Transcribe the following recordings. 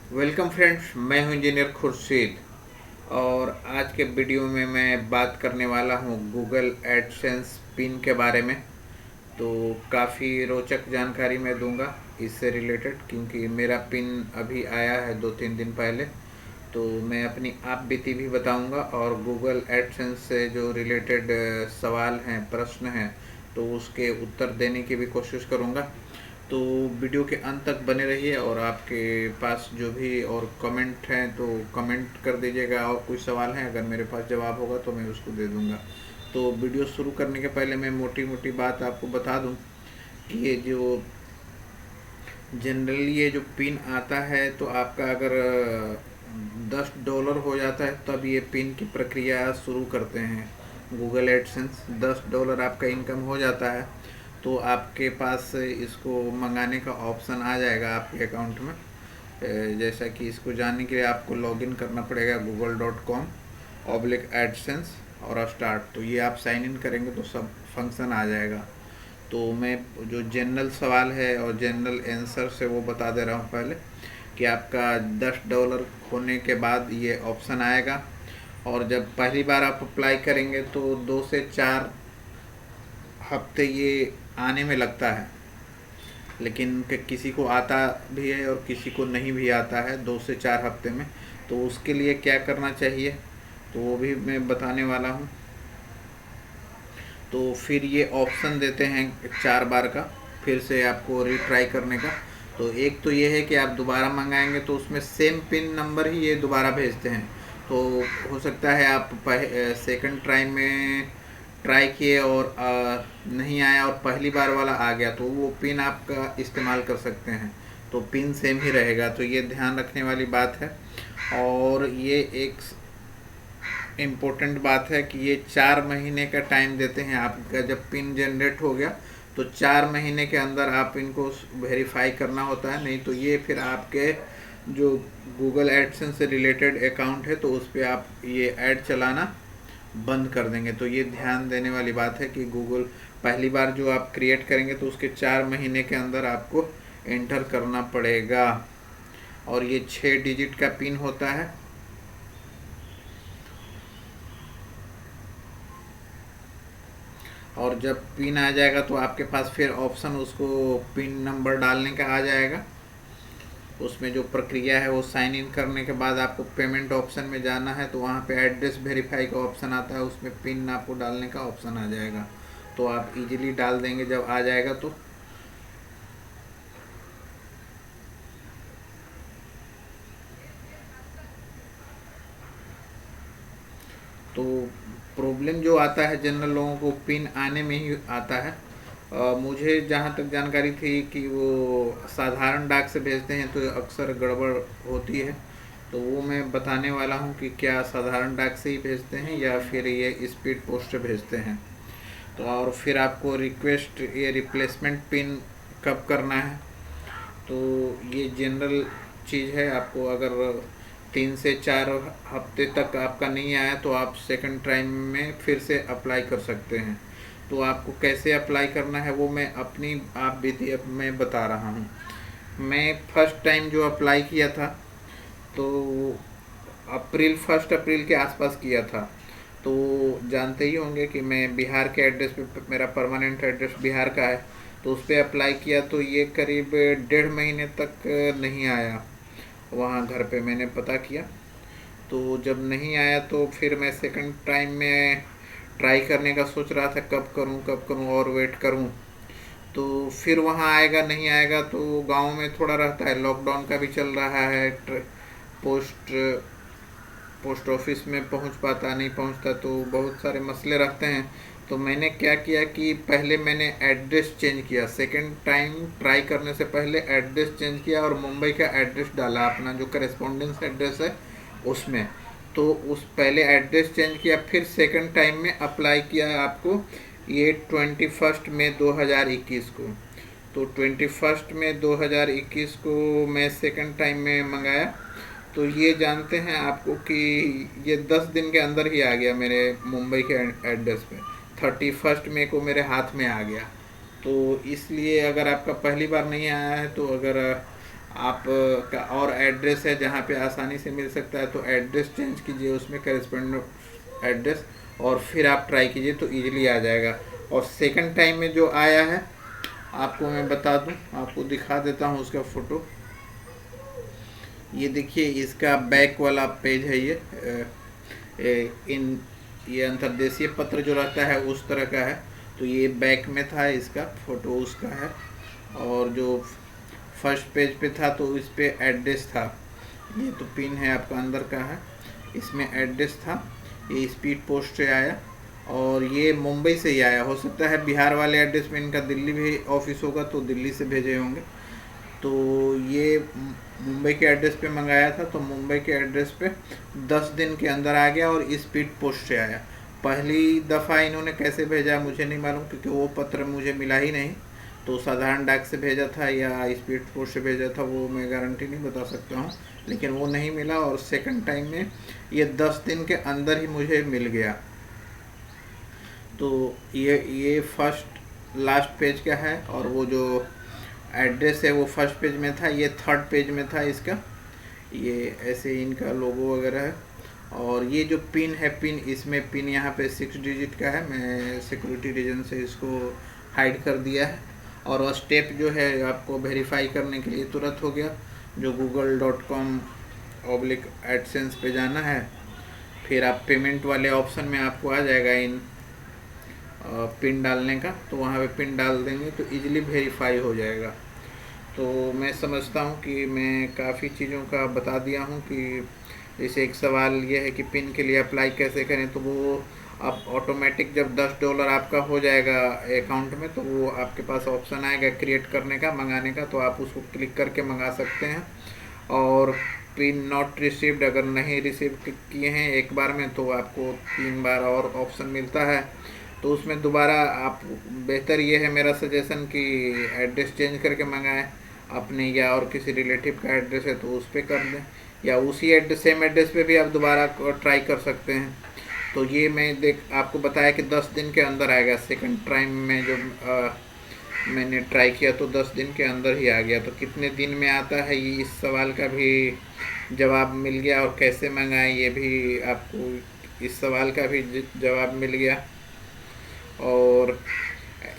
Welcome friends, मैं हूं engineer Khurshid. और आज के वीडियो में मैं बात करने वाला हूं गूगल एडसेंस पिन के बारे में। तो काफ़ी रोचक जानकारी मैं दूंगा इससे रिलेटेड, क्योंकि मेरा पिन अभी आया है 2-3 दिन पहले। तो मैं अपनी आप बीती भी बताऊंगा और गूगल एडसेंस से जो रिलेटेड सवाल हैं, प्रश्न हैं, तो उसके उत्तर देने की भी कोशिश करूंगा। तो वीडियो के अंत तक बने रहिए और आपके पास जो भी और कमेंट हैं तो कमेंट कर दीजिएगा, और कोई सवाल है अगर मेरे पास जवाब होगा तो मैं उसको दे दूंगा। तो वीडियो शुरू करने के पहले मैं मोटी मोटी बात आपको बता दूं कि ये जो जनरली ये जो पिन आता है, तो आपका अगर $10 हो जाता है तब ये पिन की प्रक्रिया शुरू करते हैं गूगल एडसेंस। $10 आपका इनकम हो जाता है तो आपके पास इसको मंगाने का ऑप्शन आ जाएगा आपके अकाउंट में। जैसा कि इसको जानने के लिए आपको लॉगिन करना पड़ेगा google.com/adsense और स्टार्ट। तो ये आप साइन इन करेंगे तो सब फंक्शन आ जाएगा। तो मैं जो जनरल सवाल है और जनरल आंसर से वो बता दे रहा हूँ पहले, कि आपका $10 होने के बाद ये ऑप्शन आएगा। और जब पहली बार आप अप्लाई करेंगे तो 2 से 4 हफ्ते ये आने में लगता है, लेकिन किसी को आता भी है और किसी को नहीं भी आता है 2 से 4 हफ्ते में। तो उसके लिए क्या करना चाहिए तो वो भी मैं बताने वाला हूँ। तो फिर ये ऑप्शन देते हैं 4 बार का फिर से आपको रीट्राई करने का। तो एक तो ये है कि आप दोबारा मंगाएंगे तो उसमें सेम पिन नंबर ही ये दोबारा भेजते हैं। तो हो सकता है आप सेकंड ट्राई में ट्राई किए और नहीं आया और पहली बार वाला आ गया, तो वो पिन आपका इस्तेमाल कर सकते हैं। तो पिन सेम ही रहेगा, तो ये ध्यान रखने वाली बात है। और ये एक इम्पोर्टेंट बात है कि ये 4 महीने का टाइम देते हैं आपका। जब पिन जनरेट हो गया तो 4 महीने के अंदर आप इनको वेरीफाई करना होता है, नहीं तो ये फिर आपके जो गूगल एडसेंस से रिलेटेड अकाउंट है तो उस पर आप ये ऐड चलाना बंद कर देंगे। तो ये ध्यान देने वाली बात है कि गूगल पहली बार जो आप क्रिएट करेंगे तो उसके 4 महीने के अंदर आपको एंटर करना पड़ेगा। और ये 6 डिजिट का पिन होता है। और जब पिन आ जाएगा तो आपके पास फिर ऑप्शन उसको पिन नंबर डालने का आ जाएगा। उसमें जो प्रक्रिया है वो साइन इन करने के बाद आपको पेमेंट ऑप्शन में जाना है, तो वहाँ पे एड्रेस वेरीफाई का ऑप्शन आता है, उसमें पिन आपको डालने का ऑप्शन आ जाएगा। तो आप इजीली डाल देंगे जब आ जाएगा। तो प्रॉब्लम जो आता है जनरल लोगों को पिन आने में ही आता है। मुझे जहाँ तक जानकारी थी कि वो साधारण डाक से भेजते हैं तो अक्सर गड़बड़ होती है। तो वो मैं बताने वाला हूँ कि क्या साधारण डाक से ही भेजते हैं या फिर ये स्पीड पोस्ट से भेजते हैं। तो और फिर आपको रिक्वेस्ट ये रिप्लेसमेंट पिन कब करना है, तो ये जनरल चीज़ है। आपको अगर 3 से 4 हफ्ते तक आपका नहीं आया तो आप सेकंड टाइम में फिर से अप्लाई कर सकते हैं। तो आपको कैसे अप्लाई करना है वो मैं अपनी आप बीती अब मैं बता रहा हूँ। मैं फर्स्ट टाइम जो अप्लाई किया था तो 1 अप्रैल के आसपास किया था। तो जानते ही होंगे कि मैं बिहार के एड्रेस पे, मेरा परमानेंट एड्रेस बिहार का है, तो उस पर अप्लाई किया तो ये करीब 1.5 महीने तक नहीं आया। वहाँ घर पे मैंने पता किया, तो जब नहीं आया तो फिर मैं सेकंड टाइम में ट्राई करने का सोच रहा था, कब करूँ और वेट करूँ। तो फिर वहाँ आएगा नहीं आएगा, तो गांव में थोड़ा रहता है, लॉकडाउन का भी चल रहा है, पोस्ट पोस्ट ऑफिस में पहुंच पाता नहीं पहुंचता, तो बहुत सारे मसले रहते हैं। तो मैंने क्या किया कि पहले मैंने एड्रेस चेंज किया, सेकंड टाइम ट्राई करने से पहले एड्रेस चेंज किया और मुंबई का एड्रेस डाला, अपना जो करेस्पॉन्डेंस एड्रेस है उसमें। तो उस पहले एड्रेस चेंज किया, फिर सेकंड टाइम में अप्लाई किया आपको ये 21 मई 2021 को। तो 21 मई 2021 को मैं सेकंड टाइम में मंगाया। तो ये जानते हैं आपको कि ये 10 दिन के अंदर ही आ गया मेरे मुंबई के एड्रेस पे। 31 मई को मेरे हाथ में आ गया। तो इसलिए अगर आपका पहली बार नहीं आया है तो अगर आप का और एड्रेस है जहाँ पे आसानी से मिल सकता है, तो एड्रेस चेंज कीजिए उसमें करेस्पॉन्डिंग एड्रेस, और फिर आप ट्राई कीजिए तो इजीली आ जाएगा। और सेकंड टाइम में जो आया है आपको मैं बता दूं, आपको दिखा देता हूं उसका फ़ोटो। ये देखिए इसका बैक वाला पेज है, ये अंतर्देशीय पत्र जो रहता है उस तरह का है। तो ये बैक में था, इसका फ़ोटो उसका है। और जो फर्स्ट पेज पे था तो इस पे एड्रेस था, ये तो पिन है आपका अंदर का है, इसमें एड्रेस था। ये स्पीड पोस्ट से आया और ये मुंबई से ही आया। हो सकता है बिहार वाले एड्रेस में इनका दिल्ली भी ऑफिस होगा तो दिल्ली से भेजे होंगे। तो ये मुंबई के एड्रेस पे मंगाया था, तो मुंबई के एड्रेस पे 10 दिन के अंदर आ गया और स्पीड पोस्ट से आया। पहली दफ़ा इन्होंने कैसे भेजा मुझे नहीं मालूम, क्योंकि वो पत्र मुझे मिला ही नहीं। तो साधारण डाक से भेजा था या स्पीड पोस्ट से भेजा था वो मैं गारंटी नहीं बता सकता हूँ, लेकिन वो नहीं मिला। और सेकंड टाइम में ये 10 दिन के अंदर ही मुझे मिल गया। तो ये फर्स्ट लास्ट पेज का है, और वो जो एड्रेस है वो फर्स्ट पेज में था, ये थर्ड पेज में था इसका। ये ऐसे इनका लोगो वगैरह है। और ये जो पिन है, पिन इसमें पिन यहाँ पे 6 डिजिट का है। मैं सिक्योरिटी रीजन से इसको हाइड कर दिया है। और वो स्टेप जो है आपको वेरीफाई करने के लिए तुरंत हो गया, जो google.com/AdSense पे जाना है। फिर आप पेमेंट वाले ऑप्शन में आपको आ जाएगा इन पिन डालने का, तो वहाँ पे पिन डाल देंगे तो इजीली वेरीफाई हो जाएगा। तो मैं समझता हूँ कि मैं काफ़ी चीज़ों का बता दिया हूँ कि जैसे एक सवाल ये है कि पिन के लिए अप्लाई कैसे करें, तो वो आप ऑटोमेटिक जब $10 आपका हो जाएगा अकाउंट में, तो वो आपके पास ऑप्शन आएगा क्रिएट करने का, मंगाने का, तो आप उसको क्लिक करके मंगा सकते हैं। और पिन नॉट रिसीव्ड अगर नहीं रिसीव किए हैं एक बार में, तो आपको 3 बार और ऑप्शन मिलता है। तो उसमें दोबारा आप, बेहतर ये है मेरा सजेशन कि एड्रेस चेंज करके मंगाएं अपने, या और किसी रिलेटिव का एड्रेस है तो उस पर कर दें, या उसी एड्रेस सेम एड्रेस पे भी आप दोबारा ट्राई कर सकते हैं। तो ये मैं आपको बताया कि 10 दिन के अंदर आएगा। सेकंड टाइम में जो मैंने ट्राई किया तो 10 दिन के अंदर ही आ गया। तो कितने दिन में आता है ये, इस सवाल का भी जवाब मिल गया, और कैसे मंगाएं ये भी आपको इस सवाल का भी जवाब मिल गया। और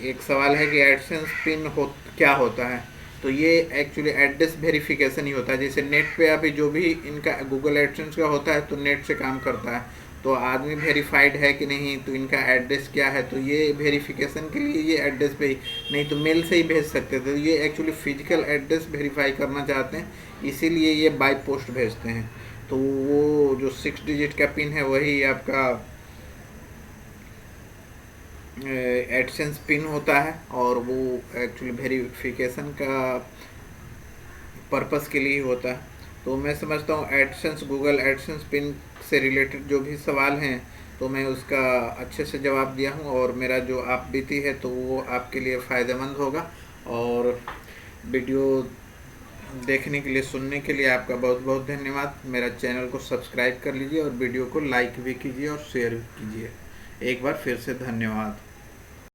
एक सवाल है कि एडसेंस पिन क्या होता है, तो ये एक्चुअली एड्रेस वेरिफिकेशन ही होता है। जैसे नेट पे अभी जो भी इनका गूगल एडसेंस का होता है तो नेट से काम करता है, तो आदमी वेरीफाइड है कि नहीं, तो इनका एड्रेस क्या है, तो ये वेरिफिकेशन के लिए ये एड्रेस पे ही, नहीं तो मेल से ही भेज सकते थे। तो ये एक्चुअली फिजिकल एड्रेस वेरीफाई करना चाहते हैं, इसीलिए ये बाय पोस्ट भेजते हैं। तो वो जो 6 डिजिट का पिन है वही आपका एडसेंस पिन होता है, और वो एक्चुअली वेरिफिकेशन का पर्पस के लिए होता है। तो मैं समझता हूँ एडसेंस, गूगल एडसेंस पिन से रिलेटेड जो भी सवाल हैं तो मैं उसका अच्छे से जवाब दिया हूँ, और मेरा जो आप बीती है तो वो आपके लिए फ़ायदेमंद होगा। और वीडियो देखने के लिए, सुनने के लिए आपका बहुत बहुत धन्यवाद। मेरा चैनल को सब्सक्राइब कर लीजिए और वीडियो को लाइक भी कीजिए और शेयर भी कीजिए। एक बार फिर से धन्यवाद।